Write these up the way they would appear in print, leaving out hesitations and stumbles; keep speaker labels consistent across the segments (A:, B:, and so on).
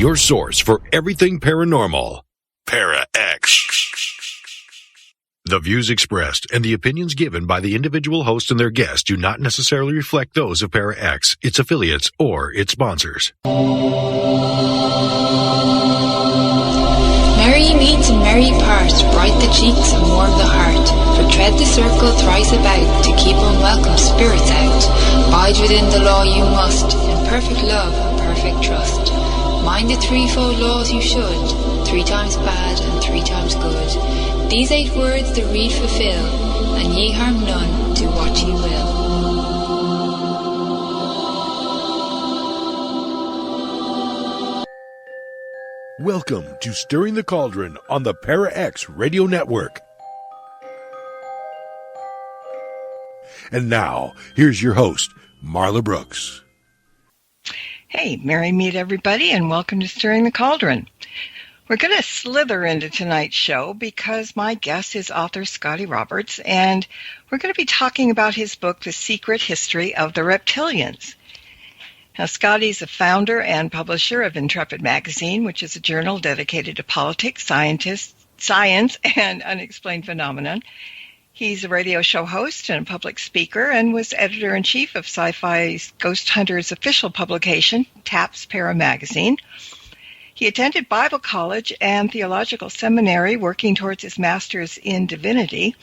A: your source for everything paranormal. Para-X. The views expressed and the opinions given by the individual host and their guests do not necessarily reflect those of Para-X, its affiliates, or its sponsors.
B: Merry meet and merry part, bright the cheeks and warm the heart. For tread the circle thrice about, to keep unwelcome spirits out. Bide within the law you must, in perfect love and perfect trust. Mind the threefold laws you should, 3 times bad and 3 times good. These 8 words the read fulfill, and ye harm none, do what ye will.
A: Welcome to Stirring the Cauldron on the Para-X Radio Network. And now, here's your host, Marla Brooks.
C: Hey, merry meet everybody, and welcome to Stirring the Cauldron. We're going to slither into tonight's show because my guest is author Scotty Roberts, and we're going to be talking about his book, The Secret History of the Reptilians. Now, Scotty's the founder and publisher of Intrepid Magazine, which is a journal dedicated to politics, science, and unexplained phenomenon. He's a radio show host and a public speaker and was editor-in-chief of Sci-Fi's Ghost Hunters official publication, TAPS Para Magazine. He attended Bible college and theological seminary, working towards his master's in divinity,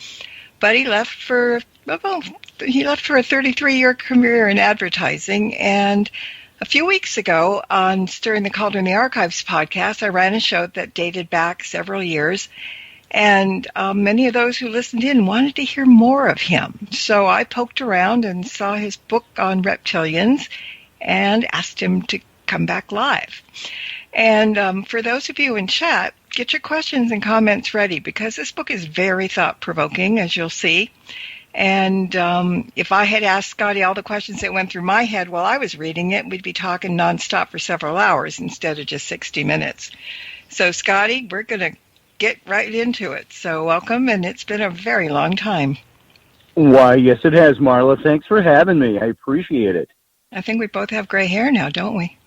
C: but he left for a 33-year career in advertising. And a few weeks ago on Stirring the Cauldron the Archives podcast, I ran a show that dated back several years. And many of those who listened in wanted to hear more of him. So I poked around and saw his book on reptilians and asked him to come back live. And for those of you in chat, get your questions and comments ready because this book is very thought-provoking, as you'll see. And if I had asked Scotty all the questions that went through my head while I was reading it, we'd be talking nonstop for several hours instead of just 60 minutes. So, Scotty, we're going to get right into it. So welcome, and it's been a very long time.
D: Why, yes, it has, Marla. Thanks for having me. I appreciate it.
C: I think we both have gray hair now, don't we?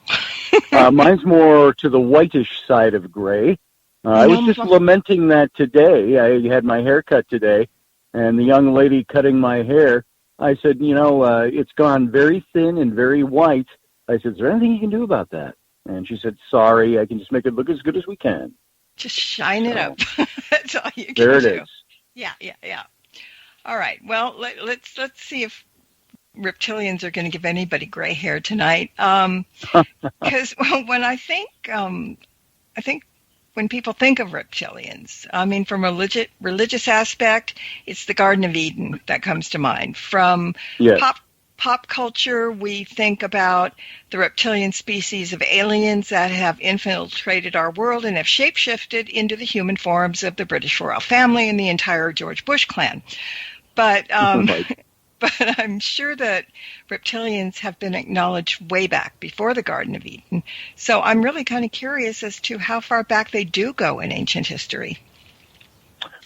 D: Mine's more to the whitish side of gray. I was just lamenting that today. I had my hair cut today, and the young lady cutting my hair, I said, it's gone very thin and very white. I said, is there anything you can do about that? And she said, sorry, I can just make it look as good as we can.
C: Just shine it up. That's all you can do.
D: There it is.
C: Yeah. All right. Well, let's see if reptilians are going to give anybody gray hair tonight. Because when I think when people think of reptilians, I mean, from a religious aspect, it's the Garden of Eden that comes to mind. From pop culture, we think about the reptilian species of aliens that have infiltrated our world and have shapeshifted into the human forms of the British royal family and the entire George Bush clan. But but I'm sure that reptilians have been acknowledged way back before the Garden of Eden. So I'm really kind of curious as to how far back they do go in ancient history.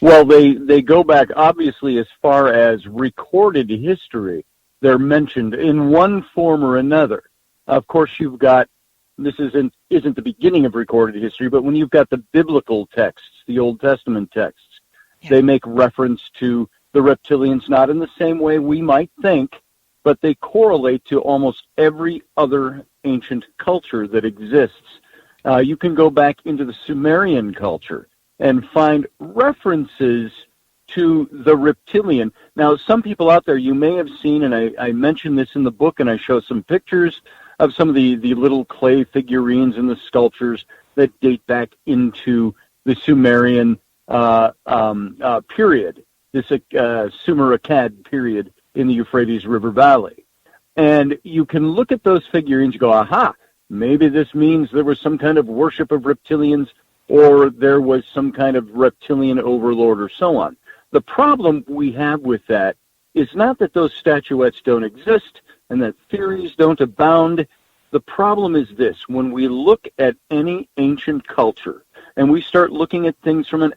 D: Well, they go back, obviously, as far as recorded history. They're mentioned in one form or another. Of course, you've got, this isn't the beginning of recorded history, but when you've got the biblical texts, the Old Testament texts, they make reference to the reptilians, not in the same way we might think, but they correlate to almost every other ancient culture that exists. You can go back into the Sumerian culture and find references to the reptilian. Now, some people out there, you may have seen, and I mentioned this in the book, and I show some pictures of some of the little clay figurines and the sculptures that date back into the Sumerian period, this Sumer Akkad period in the Euphrates River Valley. And you can look at those figurines and go, aha, maybe this means there was some kind of worship of reptilians, or there was some kind of reptilian overlord, or so on. The problem we have with that is not that those statuettes don't exist and that theories don't abound. The problem is this: when we look at any ancient culture and we start looking at things from an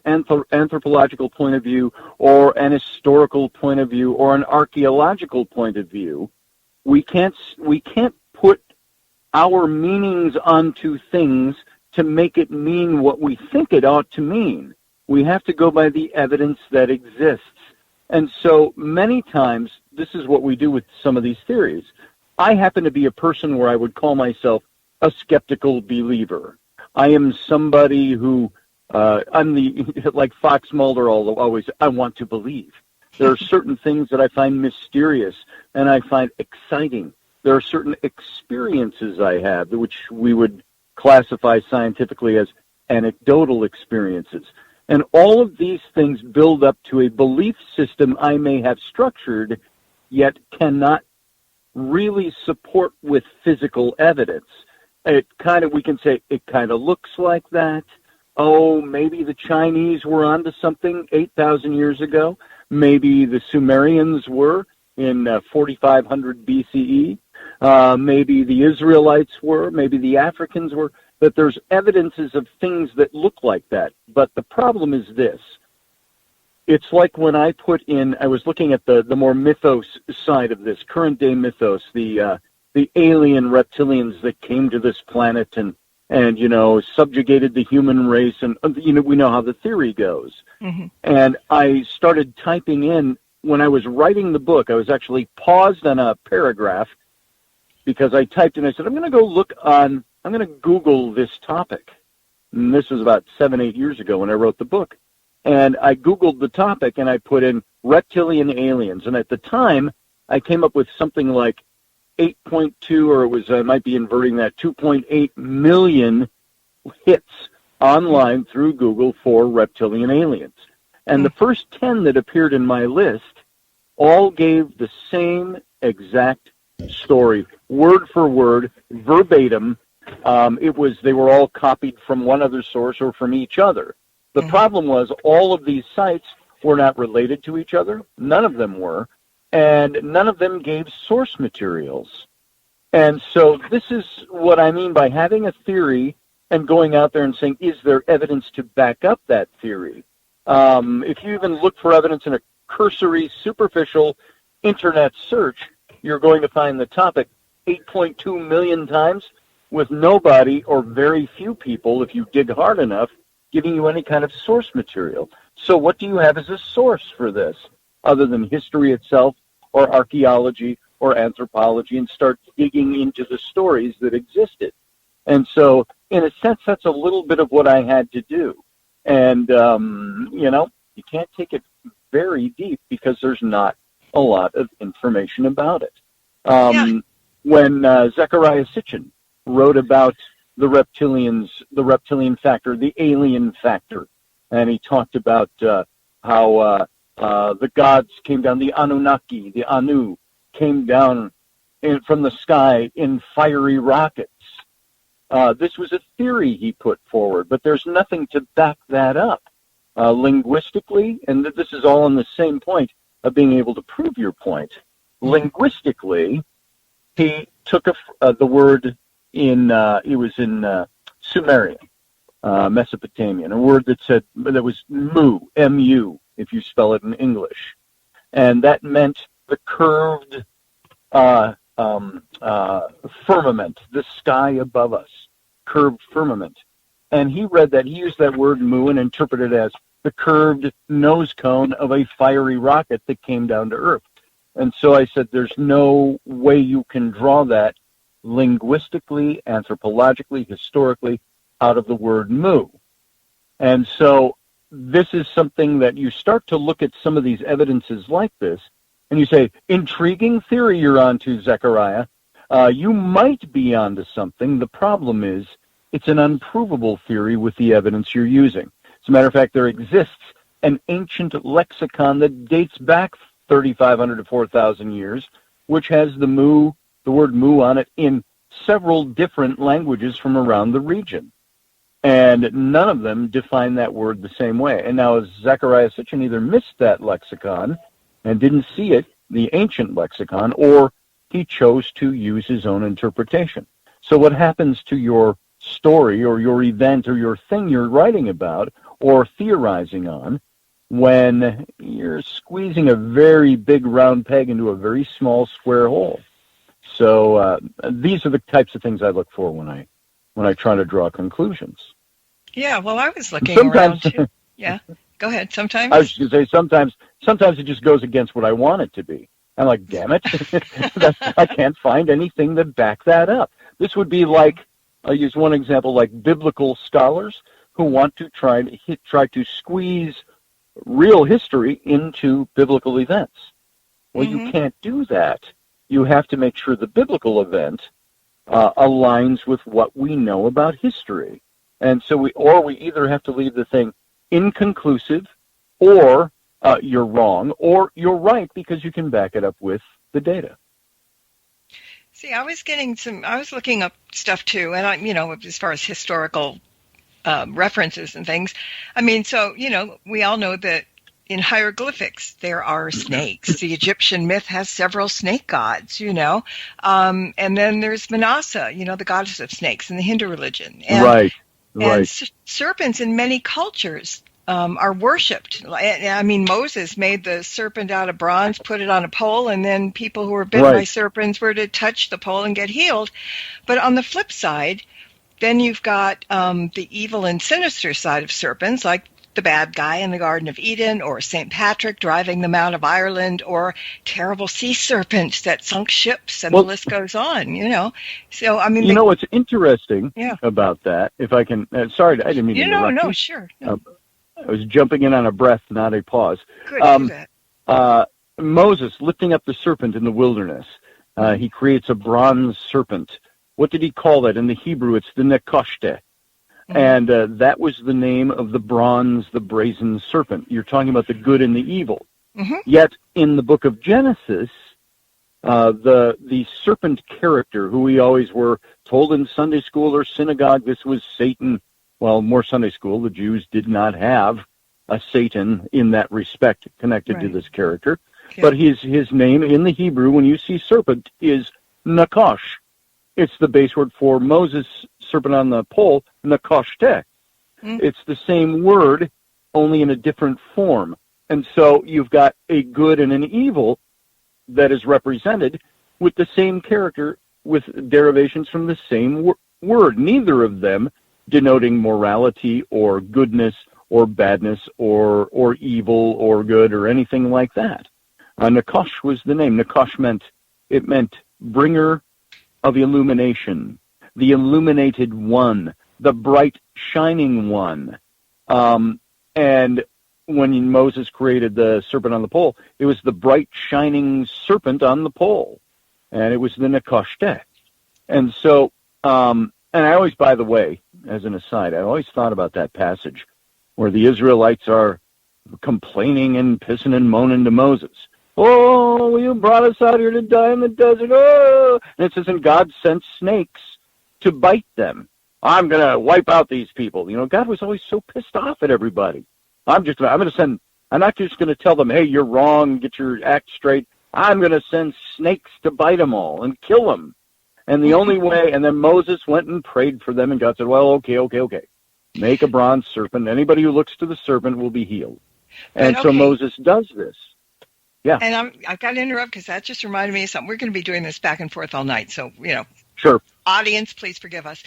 D: anthropological point of view or an historical point of view or an archaeological point of view, we can't put our meanings onto things to make it mean what we think it ought to mean. We have to go by the evidence that exists. And so many times, this is what we do with some of these theories. I happen to be a person where I would call myself a skeptical believer. I am somebody who, I'm like Fox Mulder always, I want to believe. There are certain things that I find mysterious and I find exciting. There are certain experiences I have, which we would classify scientifically as anecdotal experiences. And all of these things build up to a belief system I may have structured, yet cannot really support with physical evidence. We can say it kind of looks like that. Oh, maybe the Chinese were onto something 8,000 years ago. Maybe the Sumerians were in 4,500 BCE. Maybe the Israelites were. Maybe the Africans were. But there's evidences of things that look like that. But the problem is this. It's like when I was looking at the more mythos side of this, current day mythos, the alien reptilians that came to this planet and subjugated the human race, and we know how the theory goes. Mm-hmm. And I started typing in, when I was writing the book, I was actually paused on a paragraph because I typed in, I said, I'm going to Google this topic. And this was about 7-8 years ago when I wrote the book. And I Googled the topic and I put in reptilian aliens. And at the time, I came up with something like 8.2, or I might be inverting that, 2.8 million hits online through Google for reptilian aliens. And the first 10 that appeared in my list all gave the same exact story, word for word, verbatim. They were all copied from one other source or from each other. The problem was all of these sites were not related to each other. None of them were. And none of them gave source materials. And so this is what I mean by having a theory and going out there and saying, is there evidence to back up that theory? If you even look for evidence in a cursory, superficial internet search, you're going to find the topic 8.2 million times with nobody or very few people, if you dig hard enough, giving you any kind of source material. So what do you have as a source for this, other than history itself or archaeology or anthropology, and start digging into the stories that existed? And so, in a sense, that's a little bit of what I had to do. And, you can't take it very deep because there's not a lot of information about it. When Zecharia Sitchin wrote about the reptilians, the reptilian factor, the alien factor, and he talked about how the gods came down, the Anunnaki, the Anu, came down from the sky in fiery rockets. This was a theory he put forward, but there's nothing to back that up. Linguistically, and this is all on the same point of being able to prove your point, linguistically, he took the word it was in Sumerian, Mesopotamian, a word that was mu, M-U, if you spell it in English. And that meant the curved firmament, the sky above us, curved firmament. And he used that word mu and interpreted it as the curved nose cone of a fiery rocket that came down to Earth. And so I said, there's no way you can draw that linguistically, anthropologically, historically, out of the word mu. And so this is something that you start to look at some of these evidences like this, and you say, intriguing theory you're onto, Zecharia. You might be onto something. The problem is, it's an unprovable theory with the evidence you're using. As a matter of fact, there exists an ancient lexicon that dates back 3,500 to 4,000 years, which has the word mu on it in several different languages from around the region. And none of them define that word the same way. And now Zecharia Sitchin either missed that lexicon and didn't see it, the ancient lexicon, or he chose to use his own interpretation. So what happens to your story or your event or your thing you're writing about or theorizing on when you're squeezing a very big round peg into a very small square hole? So these are the types of things I look for when I when I try to draw conclusions.
C: Yeah, well, I was looking
D: Sometimes,
C: around too. Yeah, go ahead. Sometimes?
D: I was just going to say, sometimes it just goes against what I want it to be. I'm like, damn it, I can't find anything to back that up. This would be like, I'll use one example, like biblical scholars who want to try to squeeze real history into biblical events. Well, you can't do that. You have to make sure the biblical event aligns with what we know about history. And so we either have to leave the thing inconclusive, or you're wrong, or you're right because you can back it up with the data.
C: See, I was looking up stuff too, and as far as historical references and things, so, we all know that in hieroglyphics, there are snakes. The Egyptian myth has several snake gods, and then there's Manasa, the goddess of snakes in the Hindu religion. And,
D: right.
C: And serpents in many cultures are worshipped. Moses made the serpent out of bronze, put it on a pole, and then people who were bitten by serpents were to touch the pole and get healed. But on the flip side, then you've got the evil and sinister side of serpents, like the bad guy in the Garden of Eden, or St. Patrick driving them out of Ireland, or terrible sea serpents that sunk ships, and the list goes on, So, what's interesting
D: about that, if I can, sorry, I didn't mean to interrupt you.
C: Sure. No.
D: I was jumping in on a breath, not a pause.
C: Good, do that.
D: Moses lifting up the serpent in the wilderness. He creates a bronze serpent. What did he call that? In the Hebrew, it's the Nawcash. And that was the name of the brazen serpent. You're talking about the good and the evil. Yet in the book of Genesis, the serpent character, who we always were told in Sunday school or synagogue, this was Satan. Well, more Sunday school, the Jews did not have a Satan in that respect connected to this character. Okay. But his name in the Hebrew, when you see serpent, is Nawcash. It's the base word for Moses' serpent on the pole, Nawcash. It's the same word, only in a different form. And so you've got a good and an evil that is represented with the same character, with derivations from the same word. Neither of them denoting morality or goodness or badness or evil or good or anything like that. Nawcash was the name. Nawcash meant bringer of illumination, the illuminated one, the bright shining one. And when Moses created the serpent on the pole, it was the bright shining serpent on the pole, and it was the Nawcash. And so, and I always, by the way, as an aside, I always thought about that passage where the Israelites are complaining and pissing and moaning to Moses. Oh, you brought us out here to die in the desert. Oh, and it says, and God sent snakes to bite them. I'm going to wipe out these people. God was always so pissed off at everybody. I'm not just going to tell them, hey, you're wrong, get your act straight. I'm going to send snakes to bite them all and kill them. And the only way, and then Moses went and prayed for them, and God said, well, okay. Make a bronze serpent. Anybody who looks to the serpent will be healed. And so Moses does this. Yeah.
C: And I've got to interrupt because that just reminded me of something. We're going to be doing this back and forth all night. So,
D: Sure.
C: Audience, please forgive us.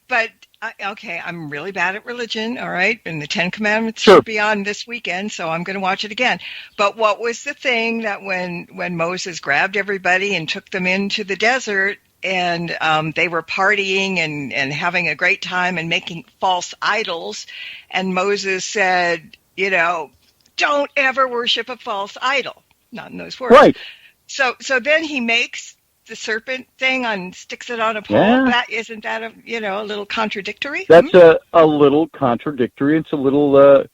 C: But, I'm really bad at religion, all right? And the Ten Commandments should be on this weekend, so I'm going to watch it again. But what was the thing that when Moses grabbed everybody and took them into the desert and they were partying and having a great time and making false idols, and Moses said, don't ever worship a false idol. Not in those words.
D: Right.
C: So then he makes the serpent thing sticks it on a pole.
D: Yeah.
C: Isn't that a little contradictory?
D: That's a little contradictory. It's a little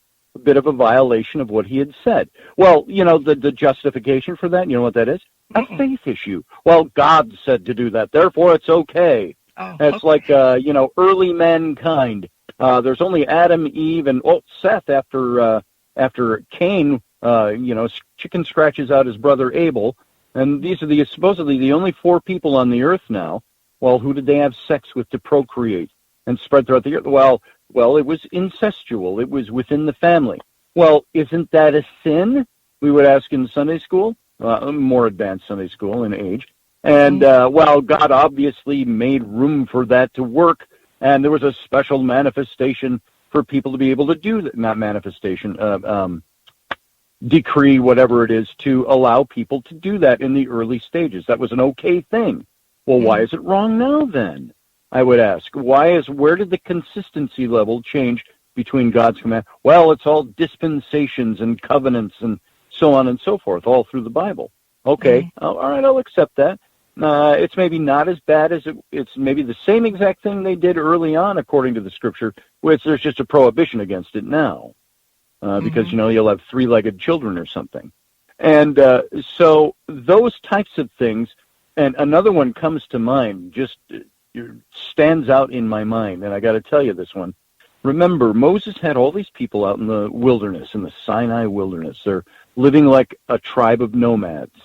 D: bit of a violation of what he had said. Well, the justification for that, you know what that is? A faith issue. Well, God said to do that, therefore it's okay. It's like early mankind. There's only Adam, Eve, and Seth after Cain. Chicken scratches out his brother Abel. And these are supposedly the only 4 people on the earth now. Well, who did they have sex with to procreate and spread throughout the earth? Well, it was incestual. It was within the family. Well, isn't that a sin? We would ask in Sunday school, more advanced Sunday school in age. And, well, God obviously made room for that to work, and there was a special manifestation for people to be able to do that, not manifestation, decree, whatever it is, to allow people to do that in the early stages. That was an okay thing. Well, why is it wrong now then? I would ask. Where did the consistency level change between God's command? Well, it's all dispensations and covenants and so on and so forth, all through the Bible. Okay, all right, I'll accept that. It's maybe not as bad as it's maybe the same exact thing they did early on, according to the Scripture, which there's just a prohibition against it now, because, you'll have three-legged children or something. And so those types of things, and another one comes to mind, just stands out in my mind, and I got to tell you this one. Remember, Moses had all these people out in the wilderness, in the Sinai wilderness. They're living like a tribe of nomads.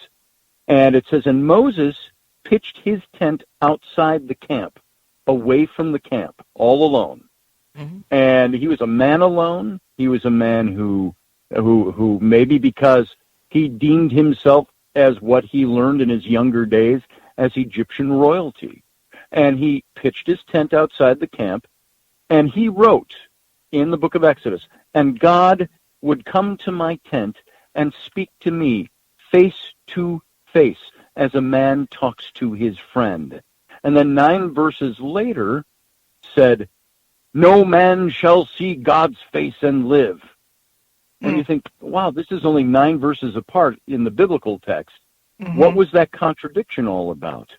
D: And it says, and Moses pitched his tent outside the camp, away from the camp, all alone. And he was a man alone. He was a man who maybe because he deemed himself as what he learned in his younger days as Egyptian royalty. And he pitched his tent outside the camp, and he wrote in the book of Exodus, and God would come to my tent and speak to me face to face as a man talks to his friend. And then 9 verses later said, no man shall see God's face and live. And you think, wow, this is only 9 verses apart in the biblical text. What was that contradiction all about?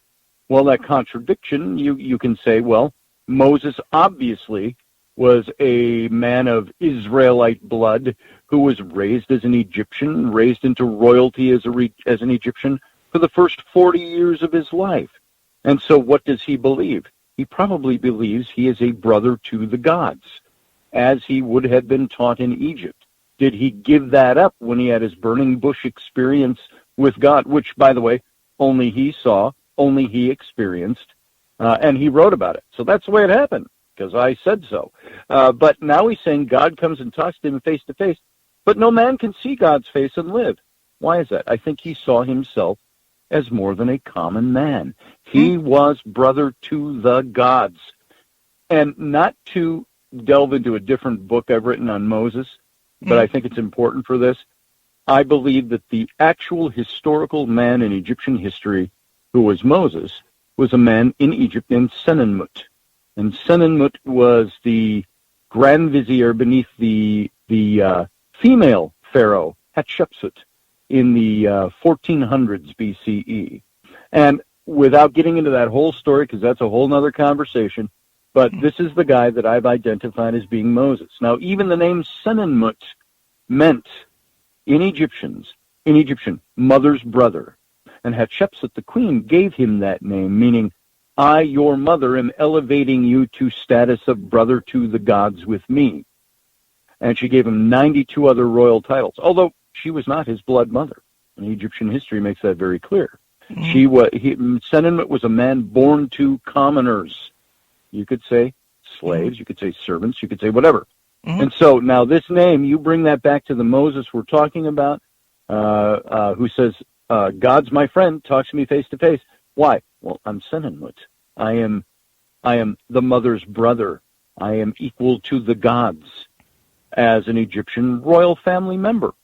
D: Well, that contradiction, you can say, well, Moses obviously was a man of Israelite blood who was raised as an Egyptian, raised into royalty as an Egyptian for the first 40 years of his life. And so what does he believe? He probably believes he is a brother to the gods, as he would have been taught in Egypt. Did he give that up when he had his burning bush experience with God, which, by the way, only he saw, only he experienced, and he wrote about it. So that's the way it happened, because I said so. But now he's saying God comes and talks to him face to face, but no man can see God's face and live. Why is that? I think he saw himself as more than a common man. He was brother to the gods. And not to delve into a different book I've written on Moses, but I think it's important for this. I believe that the actual historical man in Egyptian history who was Moses was a man in Egypt named Senenmut. And Senenmut was the grand vizier beneath the female pharaoh Hatshepsut in the 1400s BCE. And without getting into that whole story, because that's a whole other conversation, but this is the guy that I've identified as being Moses. Now, even the name Senenmut meant, in Egyptian, mother's brother. And Hatshepsut, the queen, gave him that name, meaning, I, your mother, am elevating you to status of brother to the gods with me. And she gave him 92 other royal titles, although she was not his blood mother. And Egyptian history makes that very clear. Senenmut was a man born to commoners. You could say slaves, you could say servants, you could say whatever. And so now this name, you bring that back to the Moses we're talking about, who says, God's my friend, talks to me face to face. Why? Well, I'm Senenmut. I am the mother's brother. I am equal to the gods as an Egyptian royal family member.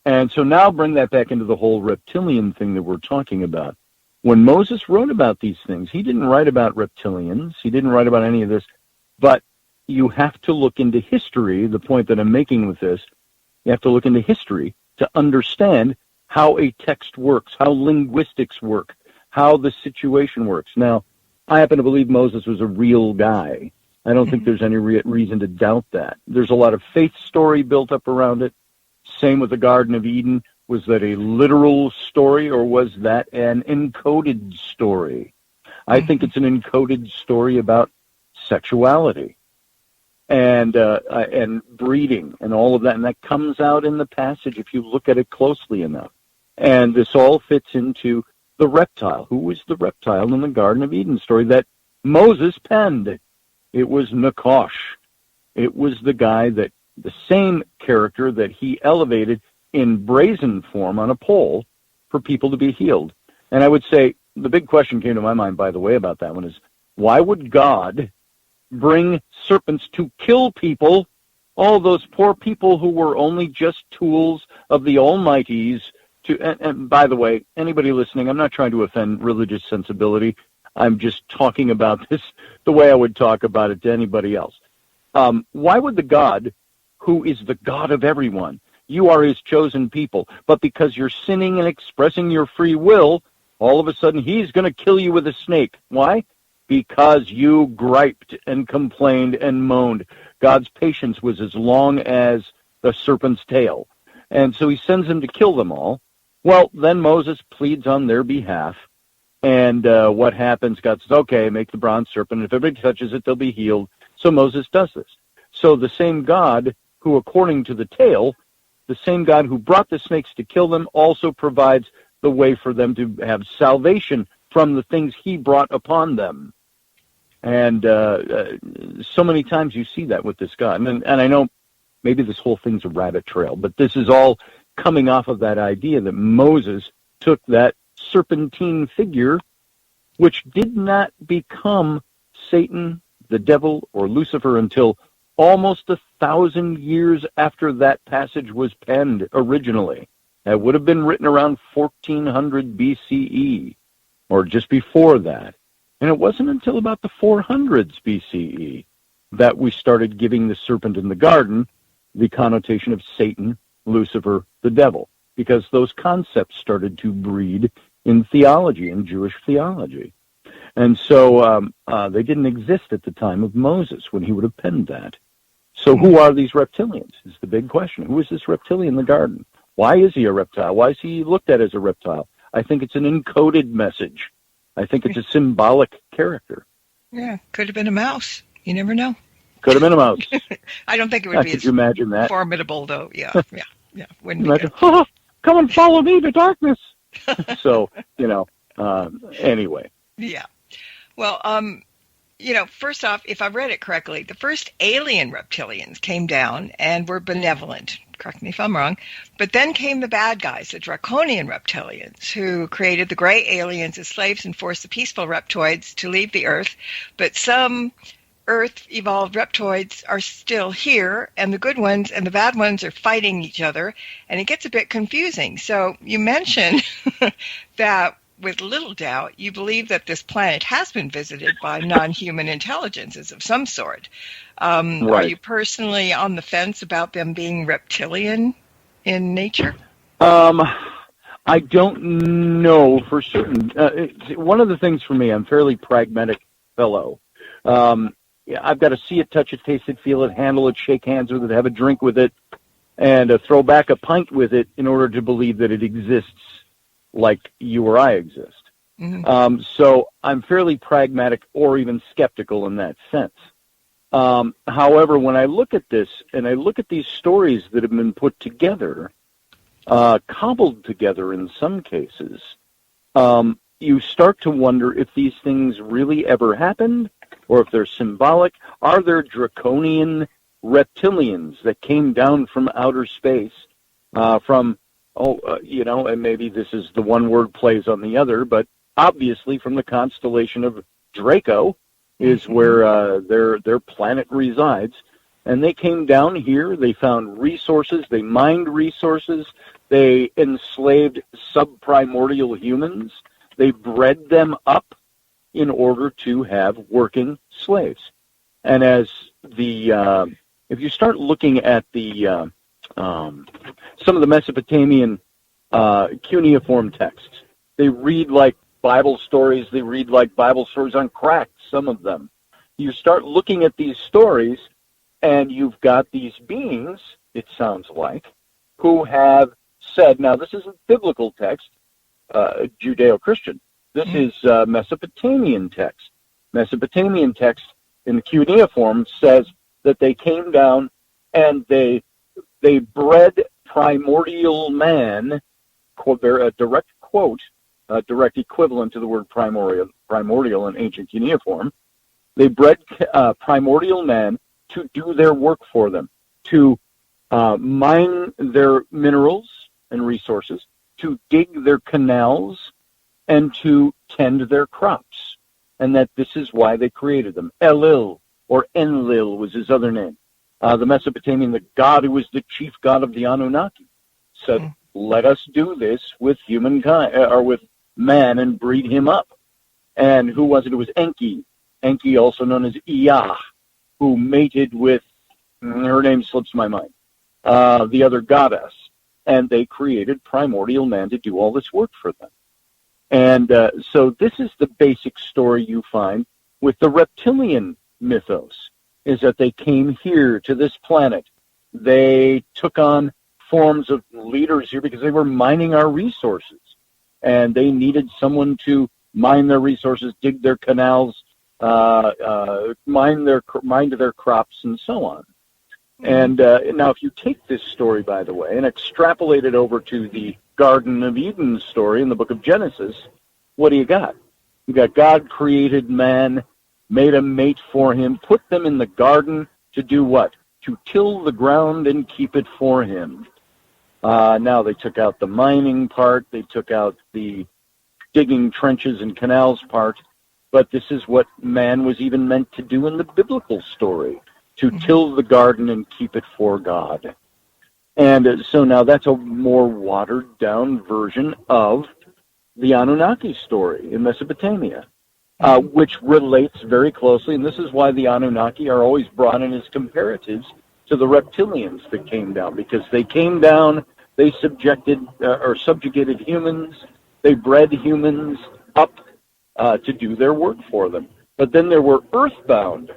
D: And so now bring that back into the whole reptilian thing that we're talking about. When Moses wrote about these things, he didn't write about reptilians. He didn't write about any of this. But you have to look into history, the point that I'm making with this. You have to look into history to understand how a text works, how linguistics work, how the situation works. Now, I happen to believe Moses was a real guy. I don't think there's any reason to doubt that. There's a lot of faith story built up around it. Same with the Garden of Eden. Was that a literal story, or was that an encoded story? I think it's an encoded story about sexuality and breeding and all of that, and that comes out in the passage if you look at it closely enough. And this all fits into the reptile. Who was the reptile in the Garden of Eden story that Moses penned? It was Nawcash. It was the guy that, the same character that he elevated in brazen form on a pole for people to be healed. And I would say the big question came to my mind, by the way, about that one is, why would God bring serpents to kill people, all those poor people who were only just tools of the Almighty's? And by the way, anybody listening, I'm not trying to offend religious sensibility. I'm just talking about this the way I would talk about it to anybody else. Why would the God, who is the God of everyone, you are his chosen people, but because you're sinning and expressing your free will, all of a sudden he's going to kill you with a snake? Why? Because you griped and complained and moaned. God's patience was as long as the serpent's tail. And so he sends them to kill them all. Well, then Moses pleads on their behalf. And what happens? God says, okay, make the bronze serpent. If everybody touches it, they'll be healed. So Moses does this. So the same God who, according to the tale, the same God who brought the snakes to kill them also provides the way for them to have salvation from the things he brought upon them. And so many times you see that with this God. And I know maybe this whole thing's a rabbit trail, but this is all coming off of that idea that Moses took that serpentine figure, which did not become Satan, the devil, or Lucifer until almost 1,000 years after that passage was penned originally. That would have been written around 1400 BCE, or just before that. And it wasn't until about the 400s BCE that we started giving the serpent in the garden the connotation of Satan, Lucifer, the devil, because those concepts started to breed in theology, in Jewish theology. And so they didn't exist at the time of Moses when he would have penned that. So who are these reptilians is the big question. Who is this reptilian in the garden? Why is he a reptile? Why is he looked at as a reptile? I think it's an encoded message. I think it's a symbolic character.
C: Yeah, could have been a mouse. You never know.
D: Could have been a mouse.
C: I don't think it would be
D: Could you imagine that?
C: Formidable, though. Yeah. Wouldn't
D: imagine,
C: be good.
D: Come and follow me to darkness. So, anyway.
C: Yeah. Well, first off, if I read it correctly, the first alien reptilians came down and were benevolent. Correct me if I'm wrong. But then came the bad guys, the draconian reptilians, who created the gray aliens as slaves and forced the peaceful reptoids to leave the Earth. But some Earth-evolved reptoids are still here, and the good ones and the bad ones are fighting each other, and it gets a bit confusing. So you mentioned that with little doubt, you believe that this planet has been visited by non-human intelligences of some sort. Right. Are you personally on the fence about them being reptilian in nature?
D: I don't know for certain. One of the things for me, I'm a fairly pragmatic fellow. I've got to see it, touch it, taste it, feel it, handle it, shake hands with it, have a drink with it, and throw back a pint with it in order to believe that it exists like you or I exist. Mm-hmm. So I'm fairly pragmatic or even skeptical in that sense. However, when I look at this and I look at these stories that have been put together, cobbled together in some cases, you start to wonder if these things really ever happened or if they're symbolic. Are there draconian reptilians that came down from outer space, and maybe this is the one word plays on the other, but obviously from the constellation of Draco is where their planet resides. And they came down here, they found resources, they mined resources, they enslaved subprimordial humans, they bred them up in order to have working slaves. And as if you start looking at some of the Mesopotamian cuneiform texts, they read like Bible stories, they read like Bible stories on crack, some of them. You start looking at these stories, and you've got these beings, it sounds like, who have said, now this is a biblical text, Judeo-Christian. This is Mesopotamian text. Mesopotamian text in the cuneiform says that they came down and they bred primordial man, a direct quote, a direct equivalent to the word primordial in ancient cuneiform. They bred primordial man to do their work for them, to mine their minerals and resources, to dig their canals, and to tend their crops, and that this is why they created them. Elil, or Enlil, was his other name. The Mesopotamian, the god who was the chief god of the Anunnaki, said, let us do this with humankind, or with man, and breed him up. And who was it? It was Enki. Enki, also known as Ea, who mated with, her name slips my mind, the other goddess. And they created primordial man to do all this work for them. And so this is the basic story you find with the reptilian mythos, is that they came here to this planet. They took on forms of leaders here because they were mining our resources. And they needed someone to mine their resources, dig their canals, mine their crops, and so on. And now if you take this story, by the way, and extrapolate it over to the Garden of Eden story in the book of Genesis, what do you got? You got God created man, made a mate for him, put them in the garden to do what? To till the ground and keep it for him. Now they took out the mining part, they took out the digging trenches and canals part, but this is what man was even meant to do in the biblical story, to till the garden and keep it for God. And so now that's a more watered-down version of the Anunnaki story in Mesopotamia, which relates very closely, and this is why the Anunnaki are always brought in as comparatives to the Reptilians that came down, because they came down, they subjugated humans, they bred humans up to do their work for them. But then there were earthbound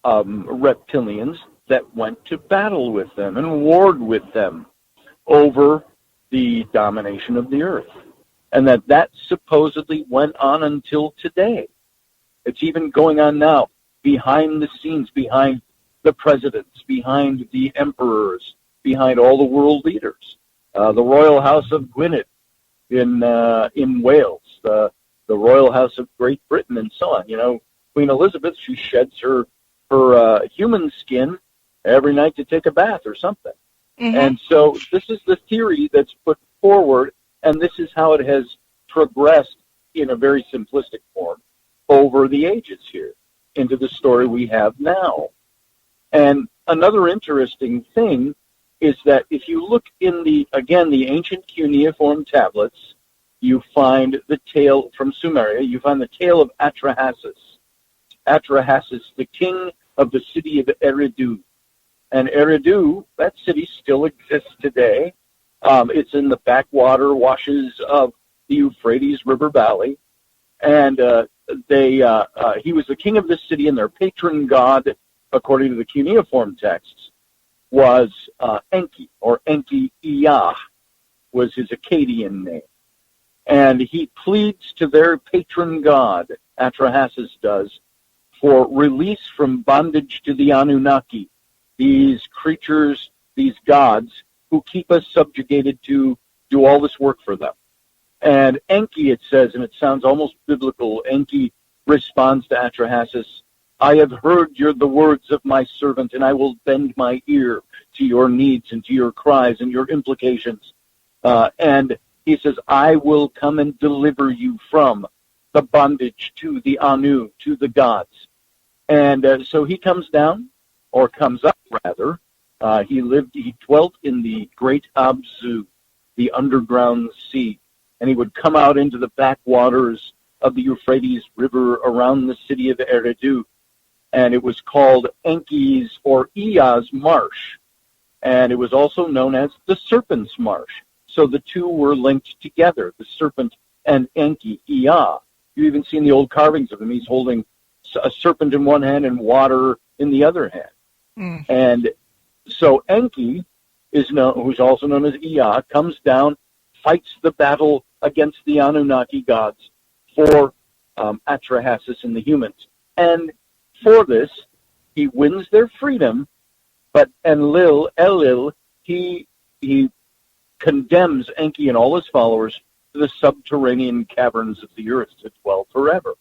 D: reptilians that went to battle with them and warred with them over the domination of the earth. And that supposedly went on until today. It's even going on now, behind the scenes, behind the presidents, behind the emperors, behind all the world leaders. The royal house of Gwynedd in Wales, the royal house of Great Britain, and so on. You know, Queen Elizabeth, she sheds her human skin every night to take a bath or something. And so this is the theory that's put forward, and this is how it has progressed in a very simplistic form over the ages here into the story we have now. And another interesting thing is that if you look in the ancient cuneiform tablets, you find the tale from Sumeria, you find the tale of Atrahasis. Atrahasis, the king of the city of Eridu. And Eridu, that city still exists today. It's in the backwater washes of the Euphrates River Valley. And he was the king of this city, and their patron god, according to the cuneiform texts, was Enki, or Enki Ea, was his Akkadian name. And he pleads to their patron god, Atrahasis does, for release from bondage to the Anunnaki, these creatures, these gods, who keep us subjugated to do all this work for them. And Enki, it says, and it sounds almost biblical, Enki responds to Atrahasis, I have heard the words of my servant, and I will bend my ear to your needs and to your cries and your implications. And he says, I will come and deliver you from the bondage to the Anu, to the gods. And so he comes down, or comes up rather. He dwelt in the great Abzu, the underground sea. And he would come out into the backwaters of the Euphrates River around the city of Eridu. And it was called Enki's or Ea's Marsh. And it was also known as the Serpent's Marsh. So the two were linked together, the serpent and Enki, Ea. You even see in the old carvings of him, he's holding a serpent in one hand and water in the other hand. And so Enki, who's also known as Ea, comes down, fights the battle against the Anunnaki gods for Atrahasis and the humans. And for this, he wins their freedom, but Enlil, he condemns Enki and all his followers to the subterranean caverns of the earth to dwell forever.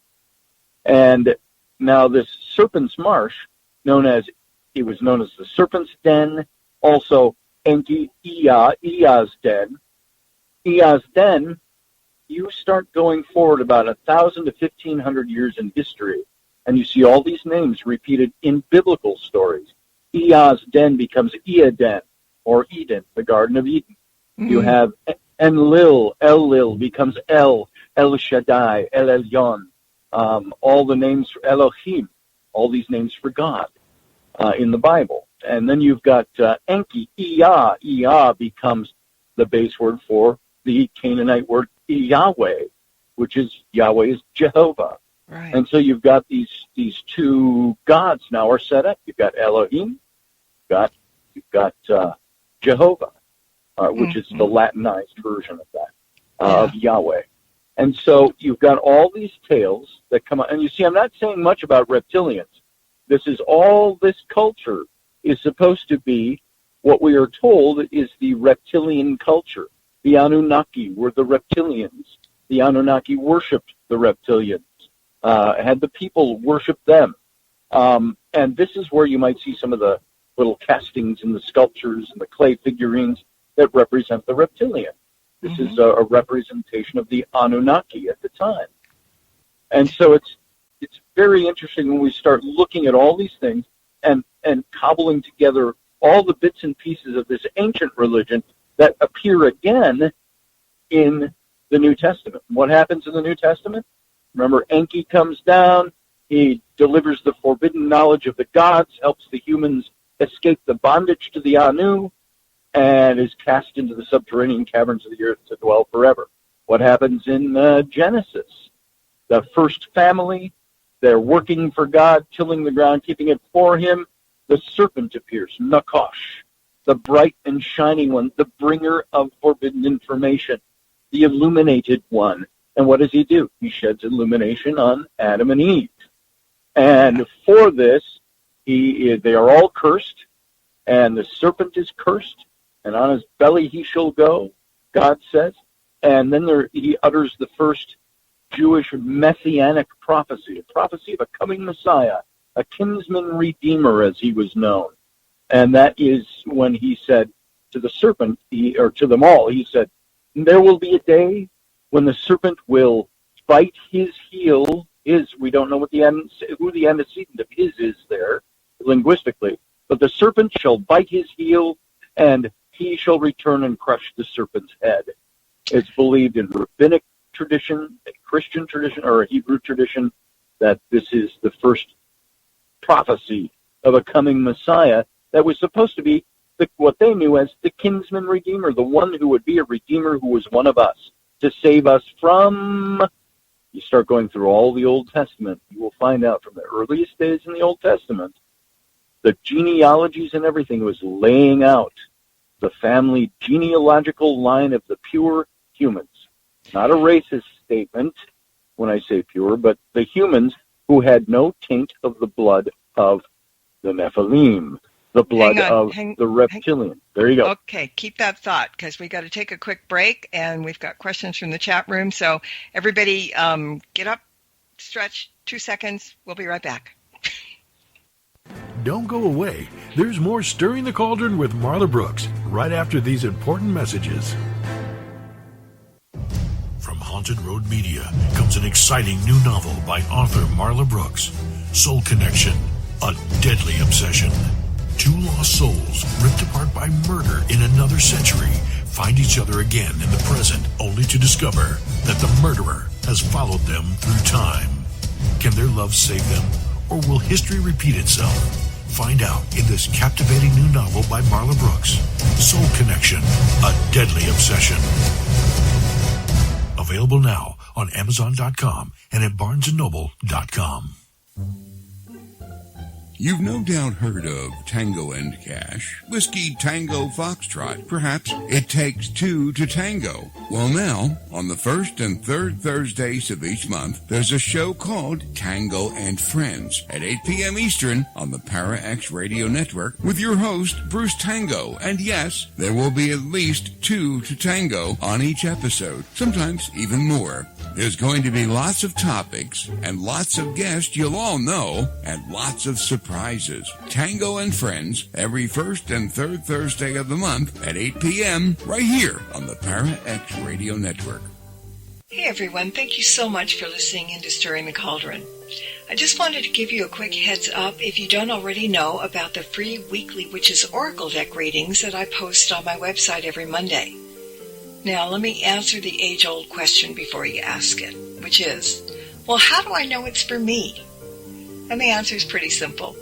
D: And now this Serpent's Marsh, it was known as the Serpent's Den, also Enki, Ea's Den. Ea's Den, you start going forward about 1,000 to 1,500 years in history, and you see all these names repeated in biblical stories. Eah's den becomes Eden, or Eden, the Garden of Eden. Mm-hmm. You have El-Lil becomes El Shaddai, El Elyon. All the names for Elohim, all these names for God in the Bible. And then you've got Enki, Ea. Ea becomes the base word for the Canaanite word Yahweh, which is Yahweh is Jehovah.
C: Right.
D: And so you've got these two gods now are set up. You've got Elohim, you've got Jehovah, which is the Latinized version of that, of Yahweh. And so you've got all these tales that come out. And you see, I'm not saying much about reptilians. This culture is supposed to be what we are told is the reptilian culture. The Anunnaki were the reptilians. The Anunnaki worshipped the reptilians, had the people worship them. And this is where you might see some of the little castings and the sculptures and the clay figurines that represent the reptilian. This is a representation of the Anunnaki at the time. And so it's very interesting when we start looking at all these things and cobbling together all the bits and pieces of this ancient religion that appear again in the New Testament. What happens in the New Testament? Remember, Enki comes down, he delivers the forbidden knowledge of the gods, helps the humans escape the bondage to the Anu, and is cast into the subterranean caverns of the earth to dwell forever. What happens in Genesis? The first family, they're working for God, tilling the ground, keeping it for him. The serpent appears, Nawcash, the bright and shining one, the bringer of forbidden information, the illuminated one. And what does he do? He sheds illumination on Adam and Eve. And for this, they are all cursed, and the serpent is cursed, and on his belly he shall go, God says. And then he utters the first Jewish messianic prophecy, a prophecy of a coming Messiah, a kinsman redeemer, as he was known. And that is when he said to the serpent, or to them all, he said, there will be a day when the serpent will bite his heel. We don't know who the antecedent of his is there, linguistically, but the serpent shall bite his heel, and he shall return and crush the serpent's head. It's believed in rabbinic tradition, a Christian tradition, or a Hebrew tradition, that this is the first prophecy of a coming Messiah that was supposed to be what they knew as the kinsman redeemer, the one who would be a redeemer who was one of us, to save us from... You start going through all the Old Testament, you will find out from the earliest days in the Old Testament, the genealogies and everything was laying out the family genealogical line of the pure humans. Not a racist statement when I say pure, but the humans who had no taint of the blood of the Nephilim, the blood of the reptilian. There you go.
C: Okay, keep that thought, because we got to take a quick break, and we've got questions from the chat room. So everybody get up, stretch, 2 seconds. We'll be right back.
A: Don't go away. There's more Stirring the Cauldron with Marla Brooks right after these important messages. From Haunted Road Media comes an exciting new novel by author Marla Brooks, Soul Connection, a deadly obsession. Two lost souls, ripped apart by murder in another century, find each other again in the present, only to discover that the murderer has followed them through time. Can their love save them, or will history repeat itself? Find out in this captivating new novel by Marla Brooks, Soul Connection, a deadly obsession. Available now on Amazon.com and at BarnesandNoble.com.
E: You've no doubt heard of Tango and Cash, Whiskey Tango Foxtrot. Perhaps it takes two to tango. Well, now, on the first and third Thursdays of each month, there's a show called Tango and Friends at 8 p.m. Eastern on the Para X Radio Network with your host, Bruce Tango. And yes, there will be at least two to tango on each episode, sometimes even more. There's going to be lots of topics and lots of guests you'll all know and lots of surprises. Tango and Friends every first and third Thursday of the month at 8 p.m. right here on the Para X Radio Network.
C: Hey everyone, thank you so much for listening in to Stirring the Cauldron. I just wanted to give you a quick heads up if you don't already know about the free weekly Witches Oracle deck readings that I post on my website every Monday. Now let me answer the age-old question before you ask it, which is, well, how do I know it's for me? And the answer is pretty simple.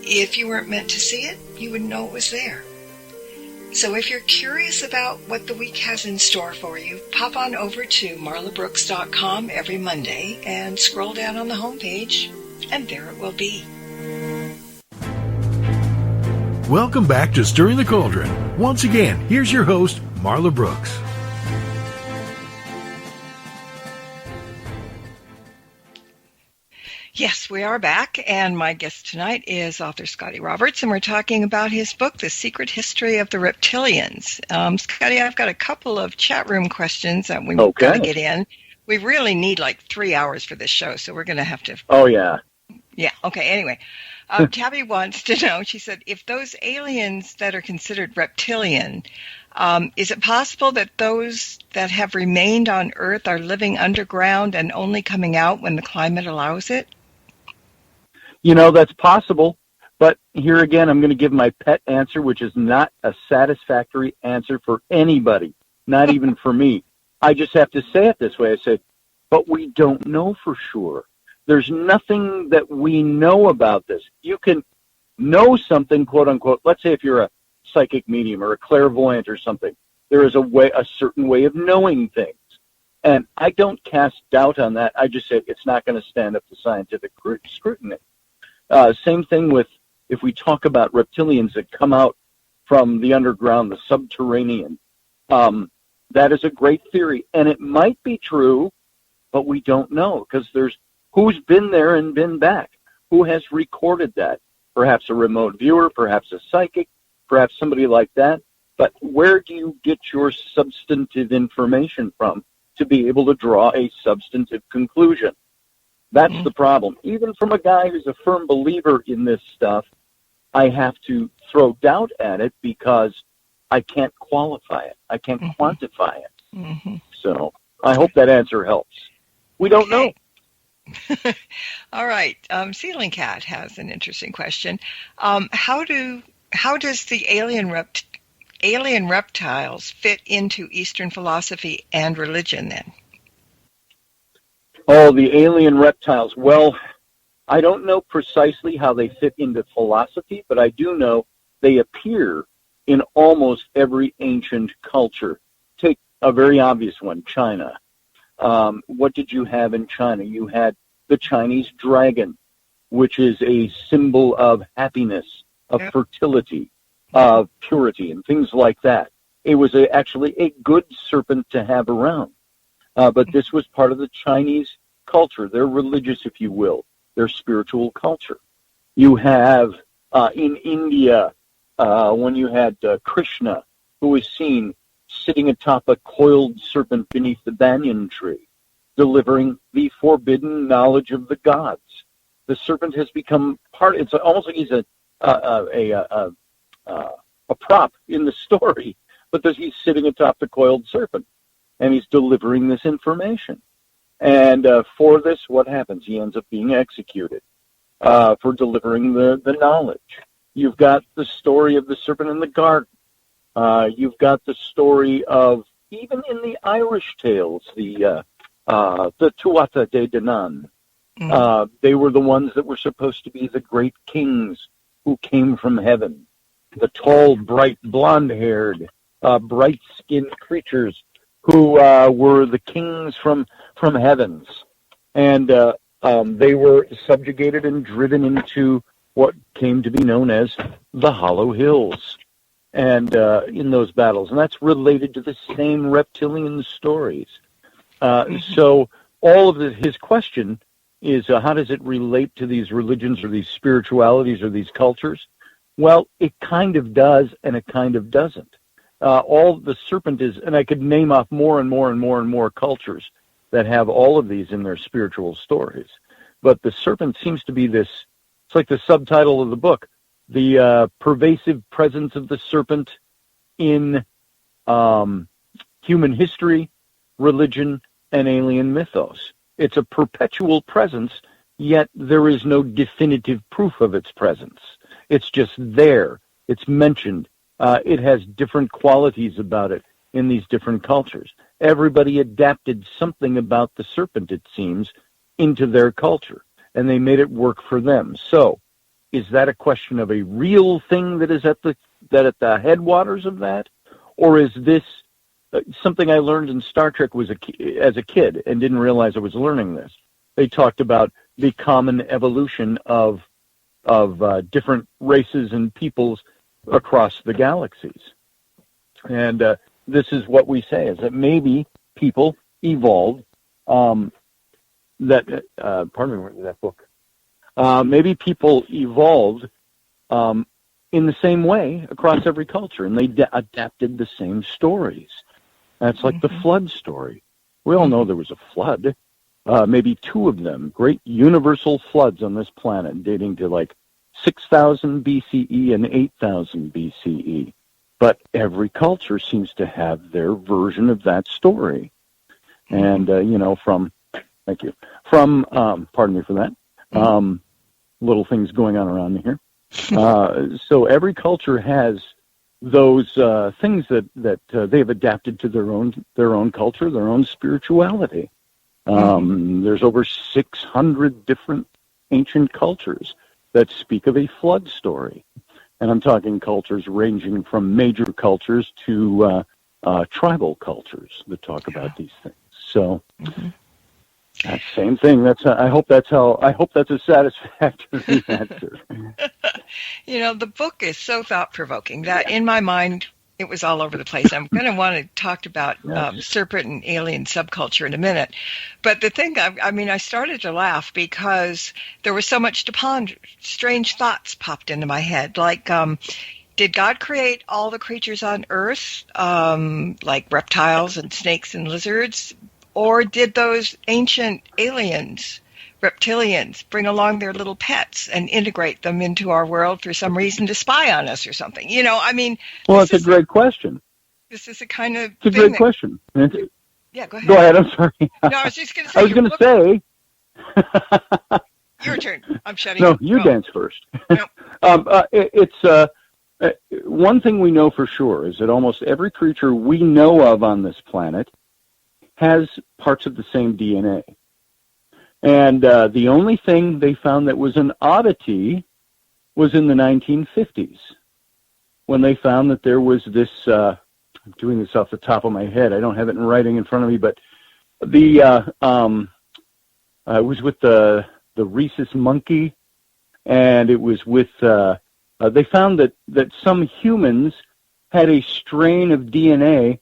C: If you weren't meant to see it, you wouldn't know it was there. So if you're curious about what the week has in store for you, pop on over to marlabrooks.com every Monday and scroll down on the homepage, and there it will be.
A: Welcome back to Stirring the Cauldron. Once again, here's your host, Marla Brooks.
C: Yes, we are back, and my guest tonight is author Scotty Roberts, and we're talking about his book, The Secret History of the Reptilians. Scotty, I've got a couple of chat room questions that we've got to get in. We really need like 3 hours for this show, so we're going to have to...
D: Oh, yeah.
C: Yeah, okay, anyway. Tabby wants to know, she said, if those aliens that are considered reptilian, is it possible that those that have remained on Earth are living underground and only coming out when the climate allows it?
D: You know, that's possible, but here again, I'm going to give my pet answer, which is not a satisfactory answer for anybody, not even for me. I just have to say it this way. I say, but we don't know for sure. There's nothing that we know about this. You can know something, quote unquote. Let's say if you're a psychic medium or a clairvoyant or something, there is a certain way of knowing things. And I don't cast doubt on that. I just say it's not going to stand up to scientific scrutiny. Same thing with if we talk about reptilians that come out from the underground, the subterranean. That is a great theory, and it might be true, but we don't know because there's who's been there and been back, who has recorded that. Perhaps a remote viewer, perhaps a psychic, perhaps somebody like that. But where do you get your substantive information from to be able to draw a substantive conclusion? That's the problem. Even from a guy who's a firm believer in this stuff, I have to throw doubt at it because I can't qualify it. I can't quantify it. So I hope that answer helps. We don't know.
C: All right. Ceiling Cat has an interesting question. How does the alien reptiles fit into Eastern philosophy and religion then?
D: Oh, the alien reptiles. Well, I don't know precisely how they fit into philosophy, but I do know they appear in almost every ancient culture. Take a very obvious one, China. What did you have in China? You had the Chinese dragon, which is a symbol of happiness, of fertility, of purity, and things like that. It was actually a good serpent to have around. But this was part of the Chinese culture, their religious, if you will, their spiritual culture. You have in India, when you had Krishna, who was seen sitting atop a coiled serpent beneath the banyan tree, delivering the forbidden knowledge of the gods. The serpent has become part. It's almost like he's a prop in the story, but he's sitting atop the coiled serpent, and he's delivering this information. And for this, what happens? He ends up being executed for delivering the knowledge. You've got the story of the serpent in the garden. You've got the story of, even in the Irish tales, the Tuatha De Danann. They were the ones that were supposed to be the great kings who came from heaven. The tall, bright, blonde-haired, bright-skinned creatures who were the kings from heavens. And they were subjugated and driven into what came to be known as the Hollow Hills, and in those battles. And that's related to the same reptilian stories. So all of his question is, how does it relate to these religions or these spiritualities or these cultures? Well, it kind of does, and it kind of doesn't. All the serpent is, and I could name off more and more and more and more cultures that have all of these in their spiritual stories. But the serpent seems to be this, it's like the subtitle of the book, the pervasive presence of the serpent in human history, religion, an alien mythos. It's a perpetual presence, yet there is no definitive proof of its presence. It's just there. It's mentioned. It has different qualities about it in these different cultures. Everybody adapted something about the serpent, it seems, into their culture, and they made it work for them. So, is that a question of a real thing that is at the headwaters of that, or is this something I learned in Star Trek as a kid and didn't realize I was learning this? They talked about the common evolution of different races and peoples across the galaxies, and this is what we say, is that maybe people evolved. Pardon me, where's that book? Maybe people evolved in the same way across every culture, and they adapted the same stories. That's like the flood story. We all know there was a flood, maybe two of them, great universal floods on this planet, dating to like 6,000 BCE and 8,000 BCE. But every culture seems to have their version of that story. And, pardon me for that, little things going on around me here. So every culture has those things that they've adapted to their own culture, their own spirituality. There's over 600 different ancient cultures that speak of a flood story. And I'm talking cultures ranging from major cultures to tribal cultures that talk about these things. So that same thing. I hope that's a satisfactory answer.
C: The book is so thought-provoking that in my mind it was all over the place. I'm going to want to talk about serpent and alien subculture in a minute. But the thing, I started to laugh because there was so much to ponder. Strange thoughts popped into my head, like, did God create all the creatures on Earth, like reptiles and snakes and lizards? Or did those ancient aliens, reptilians, bring along their little pets and integrate them into our world for some reason to spy on us or something?
D: Well, it's a great question.
C: This is a kind of
D: It's a great question.
C: Yeah, go ahead.
D: Go ahead, I'm sorry.
C: No, I was just going to say.
D: I was going to say.
C: Your turn. I'm shutting
D: No,
C: up.
D: you
C: Go.
D: dance first.
C: Nope.
D: It's one thing we know for sure is that almost every creature we know of on this planet has parts of the same DNA. And the only thing they found that was an oddity was in the 1950s, when they found that there was this, I'm doing this off the top of my head, I don't have it in writing in front of me, but it was with the rhesus monkey, and it was with, they found that some humans had a strain of DNA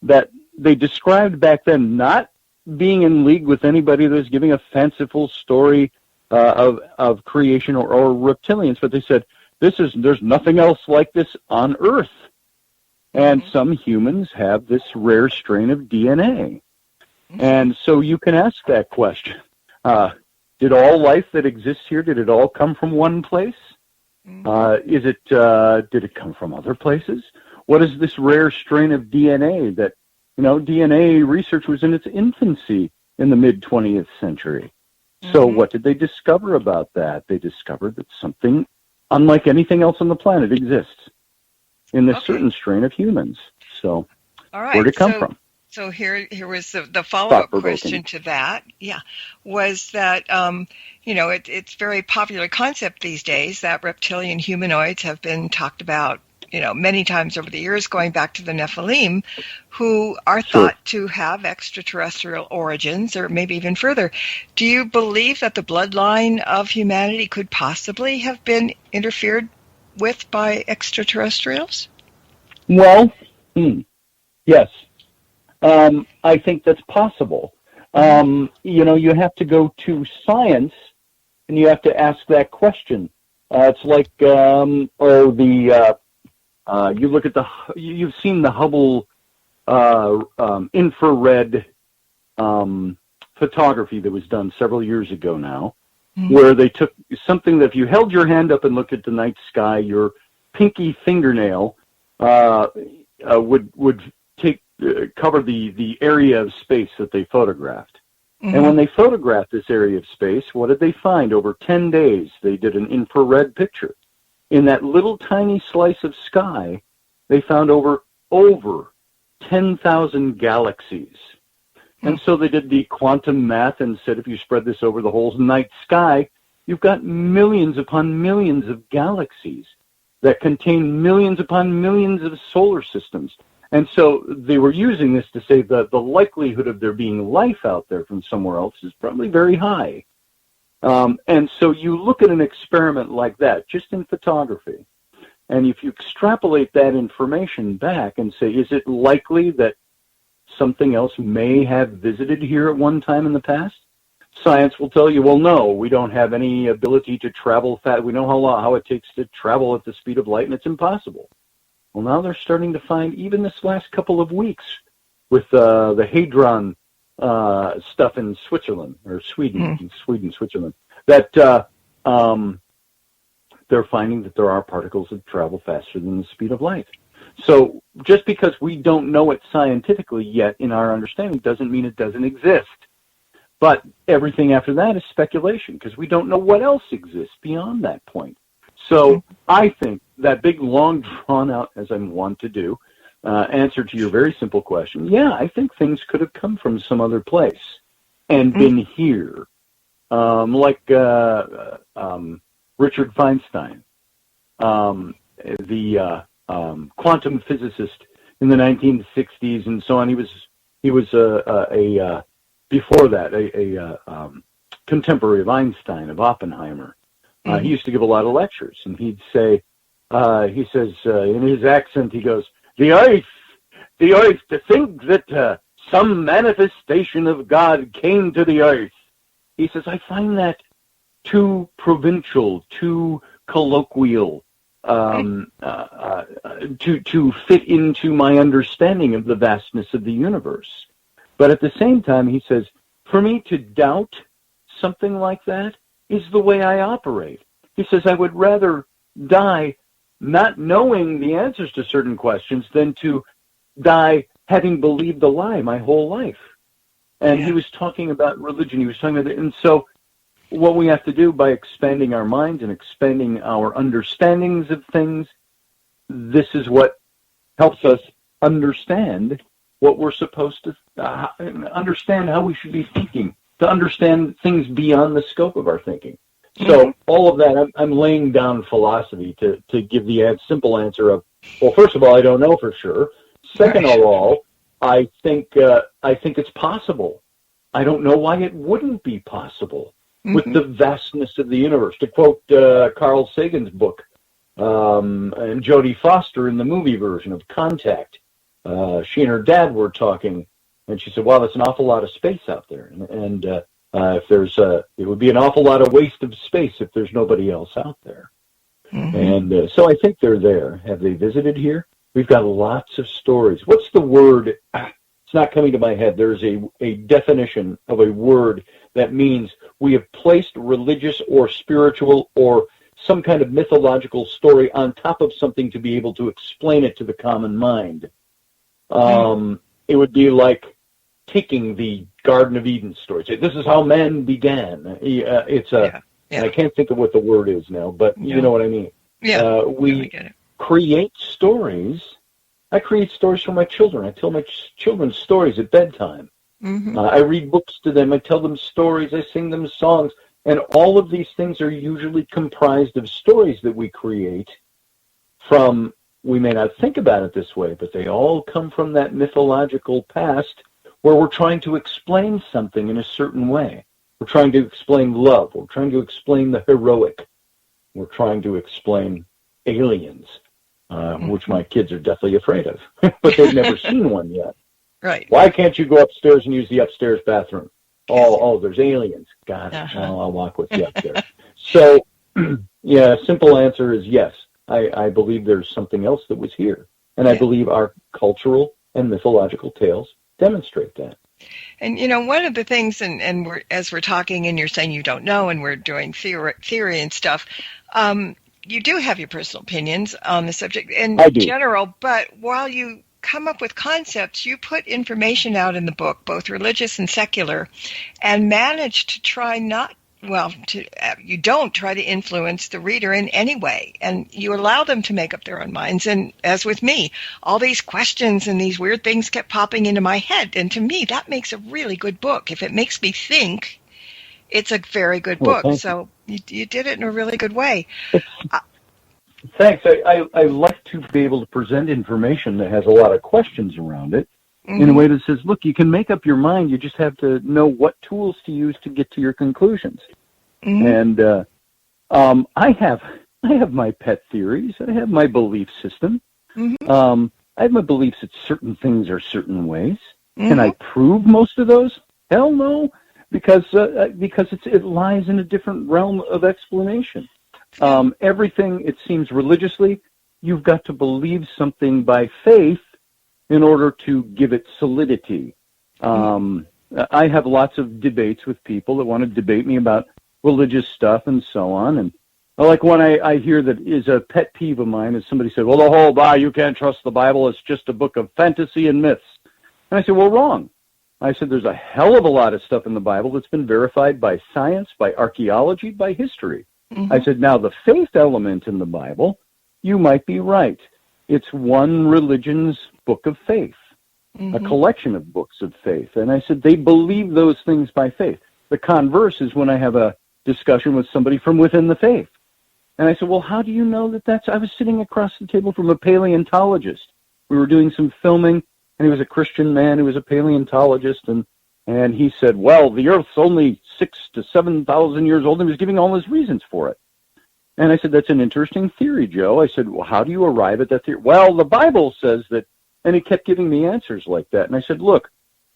D: that they described back then not being in league with anybody that was giving a fanciful story of creation or reptilians, but they said, there's nothing else like this on Earth. And some humans have this rare strain of DNA. And so you can ask that question. Did all life that exists here, did it all come from one place? Did it come from other places? What is this rare strain of DNA that, DNA research was in its infancy in the mid-20th century. So what did they discover about that? They discovered that something unlike anything else on the planet exists in this certain strain of humans. So
C: all right.
D: Where'd it come from?
C: So here was the follow-up question to that. Yeah, was that, it's very popular concept these days that reptilian humanoids have been talked about, many times over the years, going back to the Nephilim, who are thought to have extraterrestrial origins, or maybe even further. Do you believe that the bloodline of humanity could possibly have been interfered with by extraterrestrials?
D: Well, yes. I think that's possible. You have to go to science, and you have to ask that question. It's like, you look at you've seen the Hubble infrared photography that was done several years ago now, where they took something that if you held your hand up and looked at the night sky, your pinky fingernail would take cover the area of space that they photographed.
C: Mm-hmm.
D: And when they photographed this area of space, what did they find? Over 10 days, they did an infrared picture. In that little tiny slice of sky, they found over 10,000 galaxies. And so they did the quantum math and said if you spread this over the whole night sky, you've got millions upon millions of galaxies that contain millions upon millions of solar systems. And so they were using this to say that the likelihood of there being life out there from somewhere else is probably very high. And so you look at an experiment like that, just in photography, and if you extrapolate that information back and say, is it likely that something else may have visited here at one time in the past? Science will tell you, well, no, we don't have any ability to travel fast. We know how it takes to travel at the speed of light, and it's impossible. Well, now they're starting to find, even this last couple of weeks, with the Hadron stuff in Switzerland, or Sweden, Switzerland, that they're finding that there are particles that travel faster than the speed of light. So just because we don't know it scientifically yet in our understanding doesn't mean it doesn't exist. But everything after that is speculation, because we don't know what else exists beyond that point. So I think that big, long, drawn-out, as I'm wont to do, answer to your very simple question, yeah, I think things could have come from some other place and been here. Like Richard Feinstein, the quantum physicist in the 1960s and so on. He was before that a contemporary of Einstein, of Oppenheimer. He used to give a lot of lectures, and he'd say, he says in his accent, he goes, the earth, to think that some manifestation of God came to the earth. He says, I find that too provincial, too colloquial, to fit into my understanding of the vastness of the universe. But at the same time, he says, for me to doubt something like that is the way I operate. He says, I would rather die not knowing the answers to certain questions than to die having believed a lie my whole life. And he was talking about religion. He was talking about it. And so what we have to do by expanding our minds and expanding our understandings of things, this is what helps us understand what we're supposed to understand, how we should be thinking, to understand things beyond the scope of our thinking. So all of that, I'm laying down philosophy to give the simple answer of, well, first of all, I don't know for sure. Second of all, I think it's possible. I don't know why it wouldn't be possible with the vastness of the universe. To quote Carl Sagan's book, and Jodie Foster in the movie version of Contact, she and her dad were talking, and she said, wow, that's an awful lot of space out there. And if there's it would be an awful lot of waste of space if there's nobody else out there. And so I think they're there. Have they visited here? We've got lots of stories. What's the word? It's not coming to my head. There's a definition of a word that means we have placed religious or spiritual or some kind of mythological story on top of something to be able to explain it to the common mind. It would be like taking the Garden of Eden story. Say, this is how man began. And I can't think of what the word is now, but you know what I mean. We create stories. I create stories for my children. I tell my children stories at bedtime. I read books to them. I tell them stories. I sing them songs. And all of these things are usually comprised of stories that we create from, we may not think about it this way, but they all come from that mythological past where we're trying to explain something in a certain way. We're trying to explain love. We're trying to explain the heroic. We're trying to explain aliens, which my kids are deathly afraid of, but they've never seen one yet.
C: Right.
D: Why can't you go upstairs and use the upstairs bathroom? Oh, there's aliens. God, I'll walk with you up there. So, simple answer is yes. I believe there's something else that was here. And I believe our cultural and mythological tales demonstrate that.
C: And, one of the things, and as we're talking and you're saying you don't know and we're doing theory and stuff, you do have your personal opinions on the subject in general, but while you come up with concepts, you put information out in the book, both religious and secular, and manage to try you don't try to influence the reader in any way, and you allow them to make up their own minds. And as with me, all these questions and these weird things kept popping into my head, and to me, that makes a really good book. If it makes me think, it's a very good book. So you did it in a really good way.
D: Thanks. I like to be able to present information that has a lot of questions around it in a way that says, look, you can make up your mind. You just have to know what tools to use to get to your conclusions. And I have my pet theories. I have my belief system. I have my beliefs that certain things are certain ways. Can I prove most of those? Hell no, because it lies in a different realm of explanation. Everything, it seems religiously, you've got to believe something by faith in order to give it solidity. I have lots of debates with people that want to debate me about religious stuff and so on. And like one I hear that is a pet peeve of mine is somebody said, well, the whole Bible, you can't trust the Bible. It's just a book of fantasy and myths. And I said, well, wrong. I said, there's a hell of a lot of stuff in the Bible that's been verified by science, by archaeology, by history. I said, now the faith element in the Bible, you might be right. It's one religion's book of faith, a collection of books of faith. And I said, they believe those things by faith. The converse is when I have a discussion with somebody from within the faith. And I said, well, how do you know that that's... I was sitting across the table from a paleontologist. We were doing some filming, and he was a Christian man who was a paleontologist, and he said, well, the Earth's only 6,000 to 7,000 years old, and he was giving all his reasons for it. And I said, that's an interesting theory, Joe. I said, well, how do you arrive at that theory? Well, the Bible says that, and he kept giving me answers like that. And I said, look,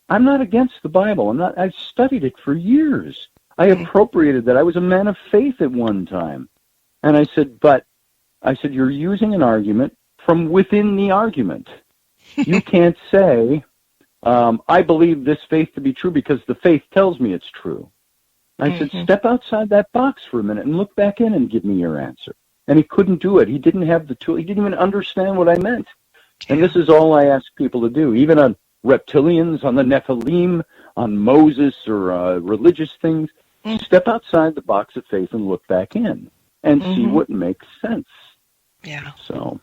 D: I'm not against the Bible. I've studied it for years. I appropriated that. I was a man of faith at one time. And I said, you're using an argument from within the argument. You can't say, I believe this faith to be true because the faith tells me it's true. I said, step outside that box for a minute and look back in and give me your answer. And he couldn't do it. He didn't have the tool. He didn't even understand what I meant. And this is all I ask people to do, even on reptilians, on the Nephilim, on Moses, or religious things. Step outside the box of faith and look back in and see what makes sense. Yeah. So.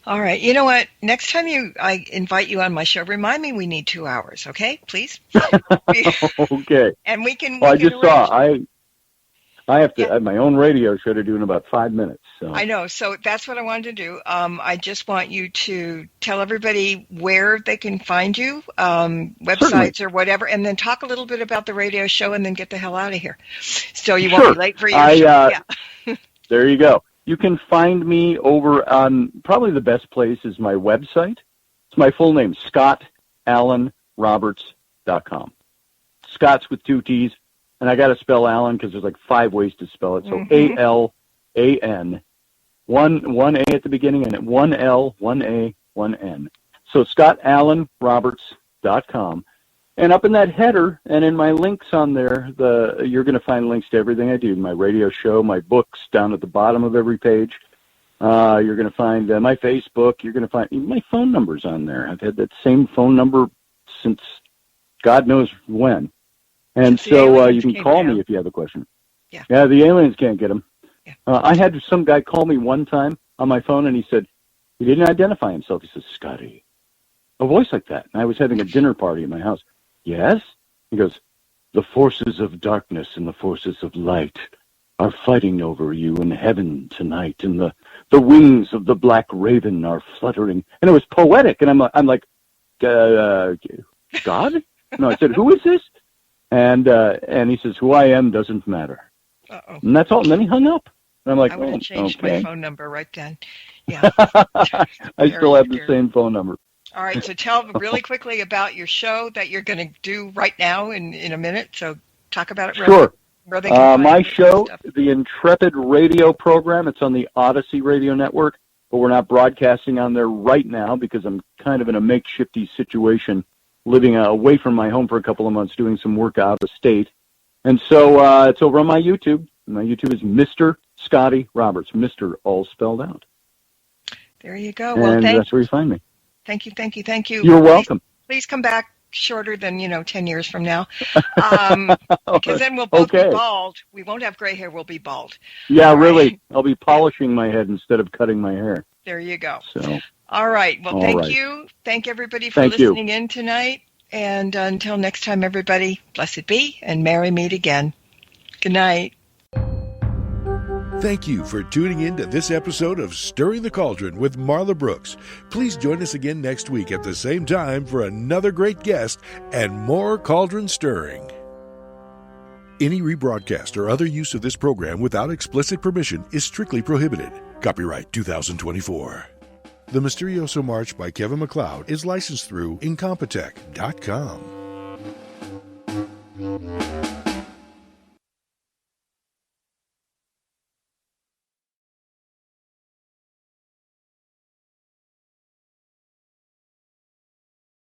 C: All right. You know what? Next time I invite you on my show, remind me we need 2 hours, okay? Please.
D: Okay.
C: And we can.
D: Well, I just saw. I have to have my own radio show to do in about 5 minutes. So.
C: I know. So that's what I wanted to do. I just want you to tell everybody where they can find you, websites
D: Certainly.
C: or whatever, and then talk a little bit about the radio show and then get the hell out of here. So you won't be late for your show. Yeah.
D: There you go. You can find me over on, probably the best place is my website. It's my full name, ScottAlanRoberts.com. Scott's with 2 T's. And I got to spell Alan because there's like 5 ways to spell it. So A-L-A-N, one A at the beginning, and 1 L, 1 A, 1 N. So ScottAlanRoberts.com. And up in that header and in my links on there, you're going to find links to everything I do. My radio show, my books down at the bottom of every page. You're going to find my Facebook. You're going to find my phone numbers on there. I've had that same phone number since God knows when. And so you can call me if you have a question. Yeah, the aliens can't get them. Yeah. I had some guy call me one time on my phone, and he said, he didn't identify himself. He says, Scotty. A voice like that. And I was having a dinner party in my house. Yes? He goes, the forces of darkness and the forces of light are fighting over you in heaven tonight, and the wings of the black raven are fluttering. And it was poetic, and I'm like, God? No, I said, who is this? And he says, who I am doesn't matter. Uh-oh. And that's all. And then he hung up. And I'm like,
C: I would have changed my phone number right then. Yeah.
D: I still have the same phone number.
C: All right. So tell really quickly about your show that you're going to do right now in a minute. So talk about it.
D: Sure. My show, the Intrepid radio program, it's on the Odyssey radio network, but we're not broadcasting on there right now because I'm kind of in a makeshifty situation, living away from my home for a couple of months, doing some work out of state. And so it's over on my YouTube. My YouTube is Mr. Scotty Roberts, Mr. all spelled out.
C: There you go.
D: And that's where you find me.
C: Thank you, thank you, thank you.
D: You're welcome.
C: Please come back shorter than 10 years from now, because then we'll both be bald. We won't have gray hair. We'll be bald.
D: Yeah, really. I'll be polishing my head instead of cutting my hair.
C: There you go.
D: So.
C: All right. Well, thank you. Thank everybody for listening in tonight. And until next time, everybody, blessed be and merry meet again. Good night.
A: Thank you for tuning in to this episode of Stirring the Cauldron with Marla Brooks. Please join us again next week at the same time for another great guest and more cauldron stirring. Any rebroadcast or other use of this program without explicit permission is strictly prohibited. Copyright 2024. The Mysterioso March by Kevin MacLeod is licensed through Incompetech.com.